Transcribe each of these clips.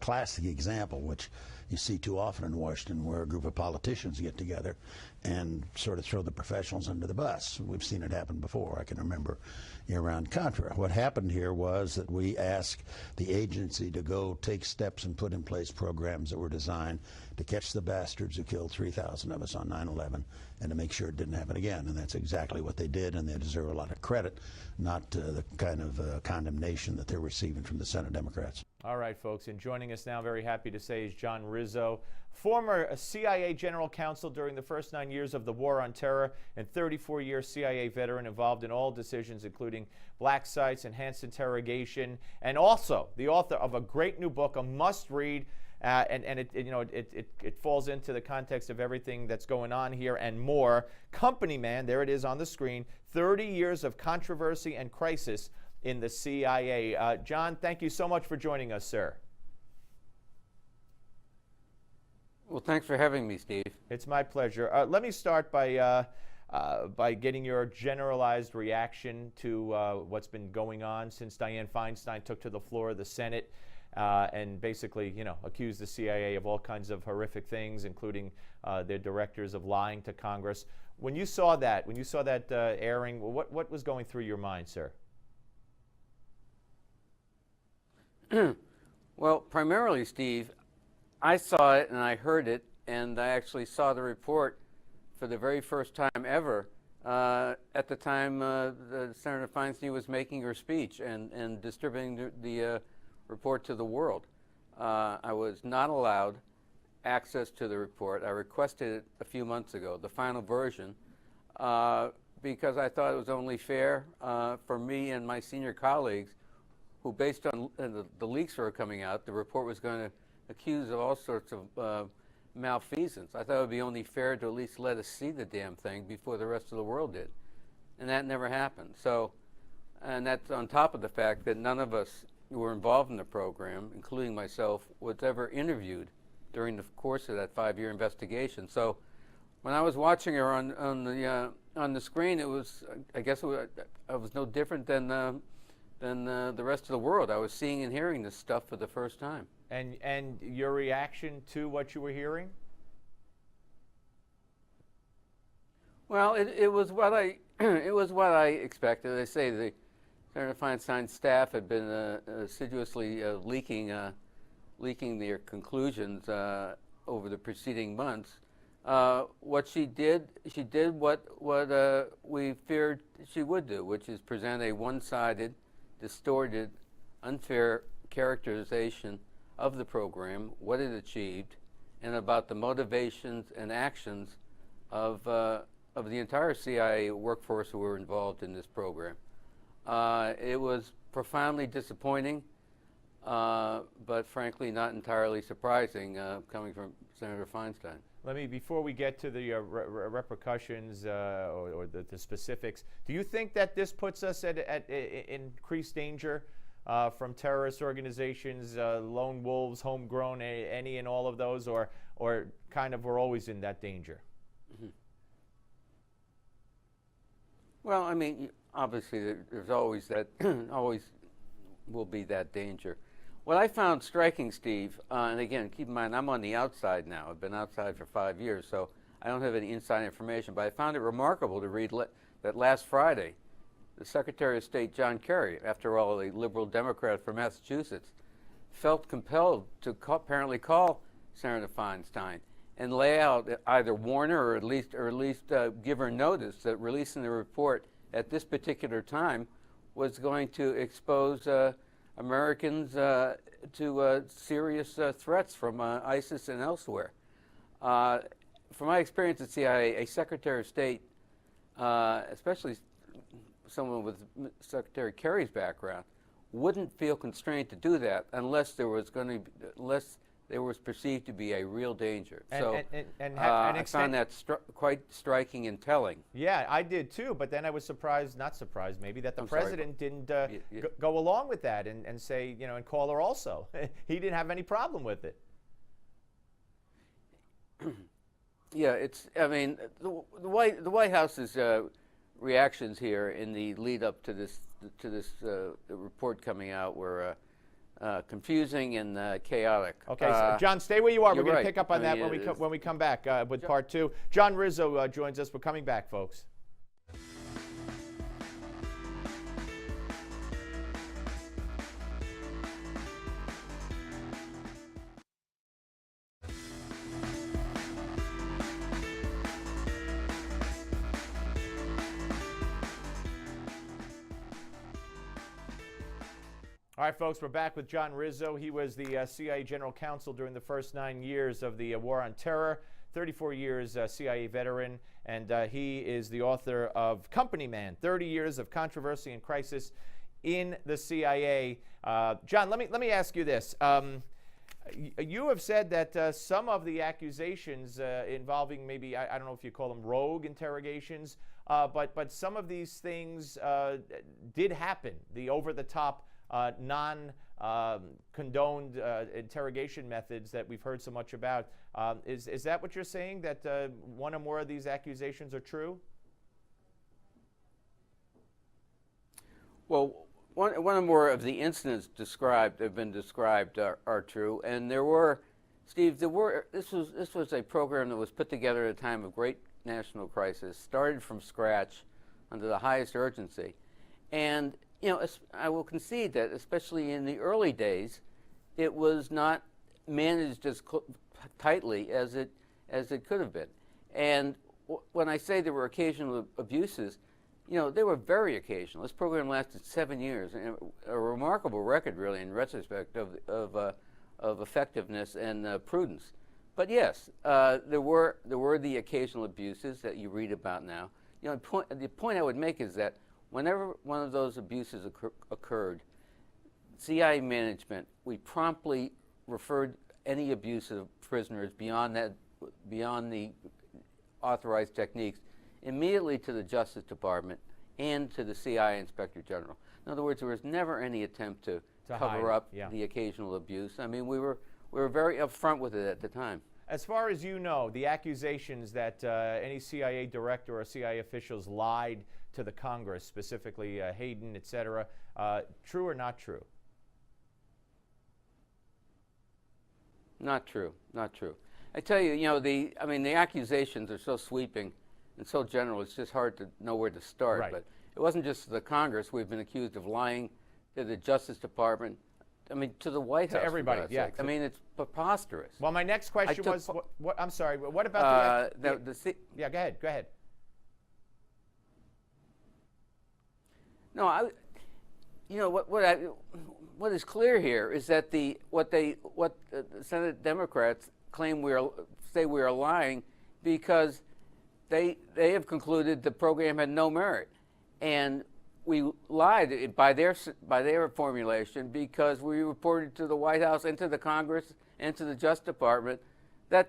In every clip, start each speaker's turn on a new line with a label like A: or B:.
A: classic example, which you see too often in Washington, where a group of politicians get together and sort of throw the professionals under the bus. We've seen it happen before. I can remember Iran-Contra. What happened here was that we asked the agency to go take steps and put in place programs that were designed to catch the bastards who killed 3,000 of us on 9/11 and to make sure it didn't happen again. And that's exactly what they did, and they deserve a lot of credit, not the kind of condemnation that they're receiving from the Senate Democrats.
B: All right, folks, and joining us now, very happy to say, is John Rizzo, former CIA General Counsel during the first 9 years of the War on Terror and 34-year CIA veteran involved in all decisions, including black sites, enhanced interrogation, and also the author of a great new book, a must-read, and it falls into the context of everything that's going on here and more. Company Man, there it is on the screen, 30 Years of Controversy and Crisis in the CIA. John, thank you so much for joining us, sir.
C: Well, thanks for having me, Steve.
B: It's my pleasure. Let me start by getting your generalized reaction to what's been going on since Dianne Feinstein took to the floor of the Senate and basically, accused the CIA of all kinds of horrific things, including their directors of lying to Congress. When you saw that, airing, what was going through your mind, sir?
C: Well, primarily, Steve, I saw it and I heard it, and I actually saw the report for the very first time ever at the time Senator Feinstein was making her speech and distributing the report to the world. I was not allowed access to the report. I requested it a few months ago, the final version, because I thought it was only fair for me and my senior colleagues who, based on the leaks that were coming out, the report was going to accuse of all sorts of malfeasance. I thought it would be only fair to at least let us see the damn thing before the rest of the world did. And that never happened. So, and that's on top of the fact that none of us who were involved in the program, including myself, was ever interviewed during the course of that 5-year investigation. So when I was watching her on the screen, it was, I guess I was no different than the rest of the world. I was seeing and hearing this stuff for the first time.
B: And your reaction to what you were hearing?
C: Well, it was what I expected. They say the Senator Feinstein's staff had been assiduously leaking their conclusions over the preceding months. What she did what we feared she would do, which is present a one-sided, distorted, unfair characterization of the program, what it achieved, and about the motivations and actions of the entire CIA workforce who were involved in this program. It was profoundly disappointing, but frankly not entirely surprising coming from Senator Feinstein.
B: Before we get to the repercussions or the specifics, do you think that this puts us at increased danger from terrorist organizations, lone wolves, homegrown, any and all of those, or kind of we're always in that danger?
C: Mm-hmm. Well, I mean, obviously there's always that, always will be that danger. What I found striking, Steve, and again, keep in mind, I'm on the outside now. I've been outside for 5 years, so I don't have any inside information, but I found it remarkable to read that last Friday, the Secretary of State, John Kerry, after all, a liberal Democrat from Massachusetts, felt compelled to apparently call Senator Feinstein and lay out, either warn her or at least give her notice that releasing the report at this particular time was going to expose Americans to serious threats from ISIS and elsewhere. From my experience at CIA, a Secretary of State, especially someone with Secretary Kerry's background, wouldn't feel constrained to do that unless there was perceived to be a real danger. I found that quite striking and telling.
B: Yeah, I did too, but then I was not surprised maybe, that the president didn't go along with that and say, and call her also. He didn't have any problem with it.
C: Yeah, I mean, the White House's reactions here in the lead up to this report coming out were confusing and chaotic.
B: Okay, so John, stay where you are. We're going to pick up on that
C: mean,
B: when we come back with part two. John Rizzo joins us. We're coming back, folks. All right, folks, we're back with John Rizzo. He was the CIA General Counsel during the first 9 years of the War on Terror, 34 years CIA veteran, and he is the author of Company Man, 30 Years of Controversy and Crisis in the CIA. John, let me ask you this. You have said that some of the accusations involving maybe, I don't know if you call them rogue interrogations, but some of these things did happen, the over-the-top non-condoned interrogation methods that we've heard so much about. Is that what you're saying, that one or more of these accusations are true?
C: Well, one or more of the incidents have been described are true, and there were, Steve, this was a program that was put together at a time of great national crisis, started from scratch under the highest urgency, and you know, I will concede that, especially in the early days, it was not managed as tightly as it could have been. And when I say there were occasional abuses, you know, they were very occasional. This program lasted 7 years, and a remarkable record, really, in retrospect, of effectiveness and prudence. But yes, there were the occasional abuses that you read about now. You know, the point I would make is that whenever one of those abuses occurred, CIA management, we promptly referred any abuse of prisoners beyond the authorized techniques immediately to the Justice Department and to the CIA Inspector General. In other words, there was never any attempt to cover up the occasional abuse. I mean, we were very upfront with it at the time.
B: As far as you know, the accusations that any CIA director or CIA officials lied to the Congress, specifically Hayden, et cetera, true or not true?
C: Not true. Not true. I tell you, you know, the accusations are so sweeping and so general, it's just hard to know where to start.
B: Right.
C: But it wasn't just the Congress. We've been accused of lying to the Justice Department. I mean, to the White House.
B: To everybody, yeah.
C: I mean, it's preposterous.
B: Well, my next question was, I'm sorry, what about yeah, go ahead.
C: No, you know what is clear here is that what the Senate Democrats claim say we are lying because they have concluded the program had no merit, and we lied by their formulation because we reported to the White House and to the Congress and to the Justice Department that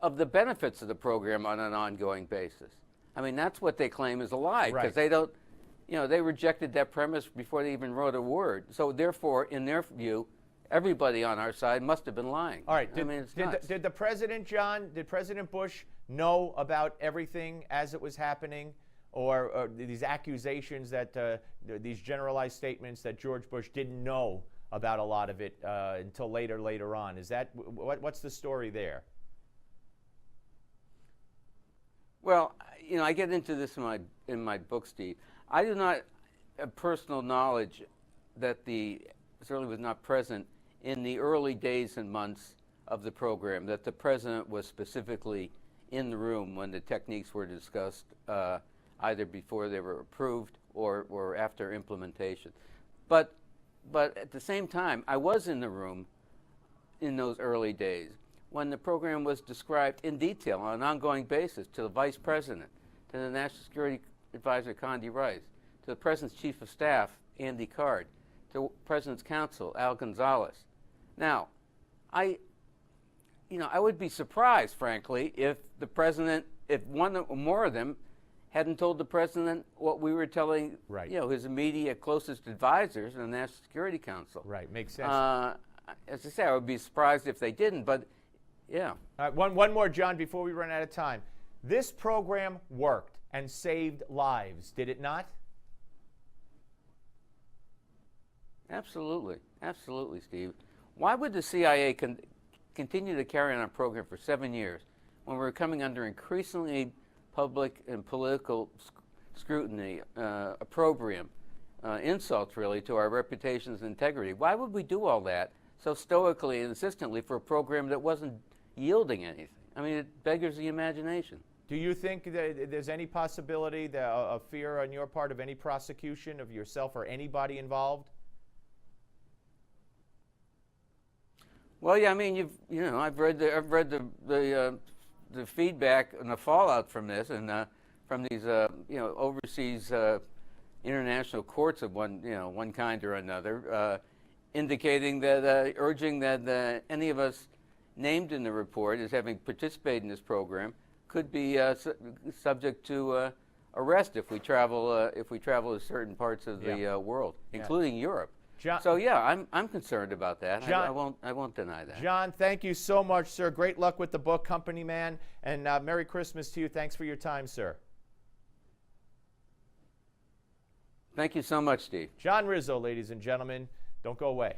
C: of the benefits of the program on an ongoing basis. I mean, that's what they claim is a lie, because they don't. You know, they rejected that premise before they even wrote a word. So therefore, in their view, everybody on our side must have been lying.
B: All right.
C: Did
B: the President, John, did President Bush know about everything as it was happening, or these accusations that these generalized statements that George Bush didn't know about a lot of it until later on? Is that what's the story there?
C: Well, you know, I get into this in my book, Steve. I do not have personal knowledge that certainly was not present in the early days and months of the program, that the President was specifically in the room when the techniques were discussed, either before they were approved or after implementation. But at the same time, I was in the room in those early days when the program was described in detail on an ongoing basis to the Vice President, to the National Security Advisor Condi Rice, to the President's Chief of Staff, Andy Card, to the President's Counsel, Al Gonzalez. Now, I would be surprised, frankly, if the President, if one or more of them hadn't told the President what we were telling, you know, his immediate closest advisors in the National Security Council.
B: Right, makes sense.
C: As I say, I would be surprised if they didn't, but yeah.
B: One more, John, before we run out of time. This program worked and saved lives, did it not?
C: Absolutely. Absolutely, Steve. Why would the CIA continue to carry on a program for 7 years when we're coming under increasingly public and political scrutiny, opprobrium, insults really to our reputations and integrity? Why would we do all that so stoically and insistently for a program that wasn't yielding anything? I mean, it beggars the imagination.
B: Do you think that there's any possibility of fear on your part of any prosecution of yourself or anybody involved?
C: Well, yeah, I mean, I've read the feedback and the fallout from this, and from these overseas international courts of one kind or another, indicating that urging that any of us named in the report as having participated in this program could be subject to arrest if we travel to certain parts of the world, including Europe.
B: John,
C: so yeah, I'm concerned about that. John, I won't deny that.
B: John, thank you so much, sir. Great luck with the book, Company Man, and Merry Christmas to you. Thanks for your time, sir.
C: Thank you so much, Steve.
B: John Rizzo, ladies and gentlemen. Don't go away.